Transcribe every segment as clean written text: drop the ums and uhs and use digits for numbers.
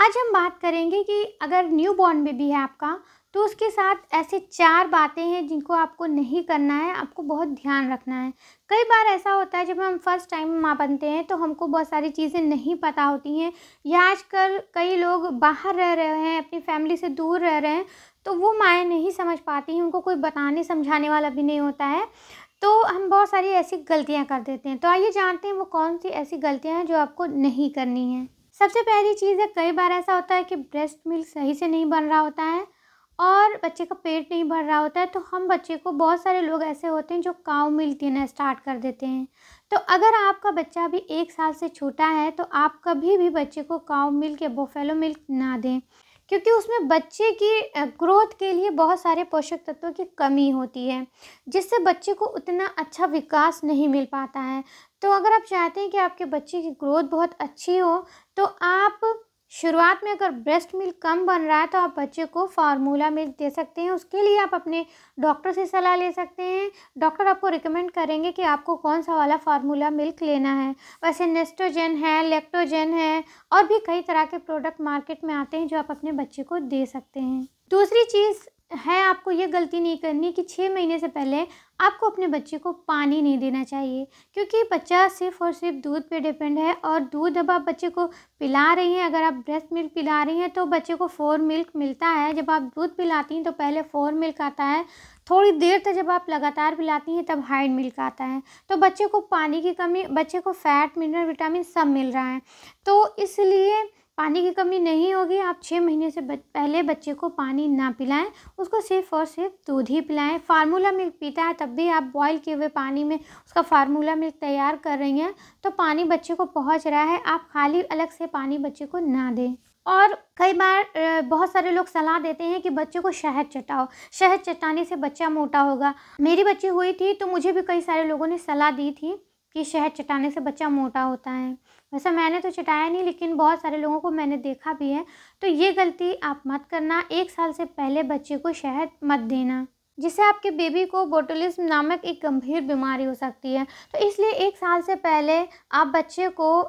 आज हम बात करेंगे कि अगर न्यूबॉर्न बेबी है आपका, तो उसके साथ ऐसे 4 बातें हैं जिनको आपको नहीं करना है, आपको बहुत ध्यान रखना है। कई बार ऐसा होता है जब हम फर्स्ट टाइम माँ बनते हैं तो हमको बहुत सारी चीज़ें नहीं पता होती हैं, या आजकल कई लोग बाहर रह रहे हैं, अपनी फैमिली से दूर रह रहे हैं, तो वो माएँ नहीं समझ पाती हैं, उनको कोई बताने समझाने वाला भी नहीं होता है। तो हम बहुत सारी ऐसी गलतियाँ कर देते हैं। तो आइए जानते हैं वो कौन-सी ऐसी गलतियाँ हैं जो आपको नहीं करनी हैं। सबसे पहली चीज़ है, कई बार ऐसा होता है कि ब्रेस्ट मिल्क सही से नहीं बन रहा होता है और बच्चे का पेट नहीं भर रहा होता है, तो हम बच्चे को, बहुत सारे लोग ऐसे होते हैं जो काऊ मिल्क देना स्टार्ट कर देते हैं। तो अगर आपका बच्चा अभी 1 साल से छोटा है तो आप कभी भी बच्चे को काऊ मिल्क या बफेलो मिल्क ना दें, क्योंकि उसमें बच्चे की ग्रोथ के लिए बहुत सारे पोषक तत्वों की कमी होती है, जिससे बच्चे को उतना अच्छा विकास नहीं मिल पाता है। तो अगर आप चाहते हैं कि आपके बच्चे की ग्रोथ बहुत अच्छी हो, तो आप शुरुआत में, अगर ब्रेस्ट मिल्क कम बन रहा है तो आप बच्चे को फार्मूला मिल्क दे सकते हैं। उसके लिए आप अपने डॉक्टर से सलाह ले सकते हैं। डॉक्टर आपको रिकमेंड करेंगे कि आपको कौन-सा वाला फार्मूला मिल्क लेना है। वैसे नेस्टोजेन है, लैक्टोजेन है और भी कई तरह के प्रोडक्ट मार्केट में आते हैं जो आप अपने बच्चे को दे सकते हैं। दूसरी चीज़ है, आपको ये गलती नहीं करनी कि 6 महीने से पहले आपको अपने बच्चे को पानी नहीं देना चाहिए, क्योंकि बच्चा सिर्फ़ और सिर्फ दूध पे डिपेंड है और दूध जब आप बच्चे को पिला रही हैं, अगर आप ब्रेस्ट मिल्क पिला रही हैं तो बच्चे को फोर मिल्क मिलता है। जब आप दूध पिलाती हैं तो पहले फोर मिल्क आता है, थोड़ी देर तक जब आप लगातार पिलाती हैं तब हाइड मिल्क आता है। तो बच्चे को पानी की कमी, बच्चे को फैट, मिनरल, विटामिन सब मिल रहा है, तो इसलिए पानी की कमी नहीं होगी। आप 6 महीने से पहले बच्चे को पानी ना पिलाएं, उसको सिर्फ़ और सिर्फ दूध ही पिलाएं। फार्मूला मिल्क पीता है तब भी आप बॉयल किए हुए पानी में उसका फार्मूला मिल्क तैयार कर रही हैं, तो पानी बच्चे को पहुंच रहा है, आप खाली अलग से पानी बच्चे को ना दें। और कई बार बहुत सारे लोग सलाह देते हैं कि बच्चे को शहद चटाओ, शहद चटाने से बच्चा मोटा होगा। मेरी बच्ची हुई थी तो मुझे भी कई सारे लोगों ने सलाह दी थी कि शहद चटाने से बच्चा मोटा होता है। वैसे मैंने तो चटाया नहीं, लेकिन बहुत सारे लोगों को मैंने देखा भी है। तो ये गलती आप मत करना, 1 साल से पहले बच्चे को शहद मत देना, जिससे आपके बेबी को बोटुलिज्म नामक एक गंभीर बीमारी हो सकती है। तो इसलिए 1 साल से पहले आप बच्चे को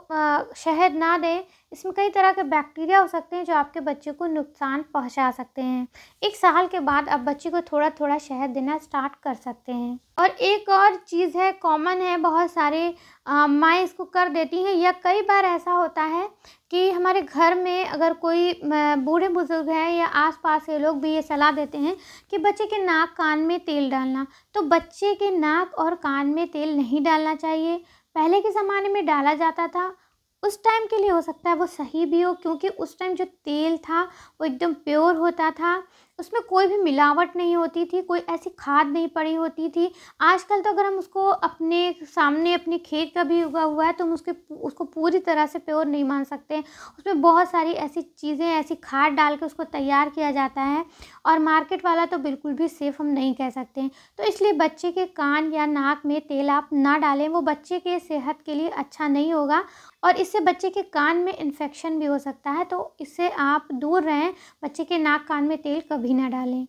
शहद ना दें। इसमें कई तरह के बैक्टीरिया हो सकते हैं जो आपके बच्चे को नुकसान पहुंचा सकते हैं। 1 साल के बाद आप बच्चे को थोड़ा थोड़ा शहद देना स्टार्ट कर सकते हैं। और एक और चीज़ है, कॉमन है, बहुत सारे माएँ इसको कर देती हैं, या कई बार ऐसा होता है कि हमारे घर में अगर कोई बूढ़े बुजुर्ग हैं या आसपास के लोग भी ये सलाह देते हैं कि बच्चे के नाक कान में तेल डालना, तो बच्चे के नाक और कान में तेल नहीं डालना चाहिए। पहले के ज़माने में डाला जाता था, उस टाइम के लिए हो सकता है वो सही भी हो, क्योंकि उस टाइम जो तेल था वो एकदम प्योर होता था, उसमें कोई भी मिलावट नहीं होती थी, कोई ऐसी खाद नहीं पड़ी होती थी। आजकल तो अगर हम उसको अपने सामने, अपने खेत का भी उगा हुआ है, तो हम उसको पूरी तरह से प्योर नहीं मान सकते। उसमें बहुत सारी ऐसी चीज़ें, ऐसी खाद डाल के उसको तैयार किया जाता है, और मार्केट वाला तो बिल्कुल भी सेफ़ हम नहीं कह सकते हैं। तो इसलिए बच्चे के कान या नाक में तेल आप ना डालें, वो बच्चे के सेहत के लिए अच्छा नहीं होगा और इससे बच्चे के कान में इन्फेक्शन भी हो सकता है। तो इससे आप दूर रहें, बच्चे के नाक कान में तेल कभी ना डालें।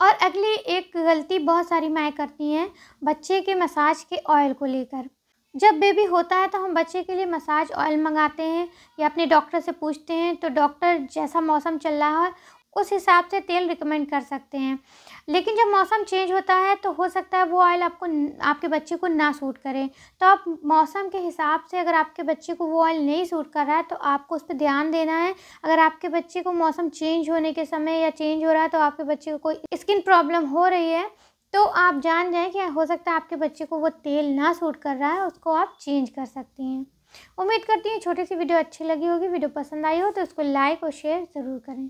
और अगली एक गलती बहुत सारी माएँ करती हैं, बच्चे के मसाज के ऑयल को लेकर। जब बेबी होता है तो हम बच्चे के लिए मसाज ऑयल मंगाते हैं या अपने डॉक्टर से पूछते हैं, तो डॉक्टर जैसा मौसम चल रहा है उस हिसाब से तेल रिकमेंड कर सकते हैं। लेकिन जब मौसम चेंज होता है तो हो सकता है वो ऑयल आपके बच्चे को ना सूट करे। तो आप मौसम के हिसाब से, अगर आपके बच्चे को वो ऑयल नहीं सूट कर रहा है तो आपको उस पे ध्यान देना है। अगर आपके बच्चे को मौसम चेंज होने के समय या चेंज हो रहा है तो आपके बच्चे को कोई स्किन प्रॉब्लम हो रही है, तो आप जान जाएँ कि हो सकता है आपके बच्चे को वो तेल ना सूट कर रहा है, उसको आप चेंज कर सकती हैं। उम्मीद करती हूँ छोटी सी वीडियो अच्छी लगी होगी। वीडियो पसंद आई हो तो उसको लाइक और शेयर ज़रूर करें।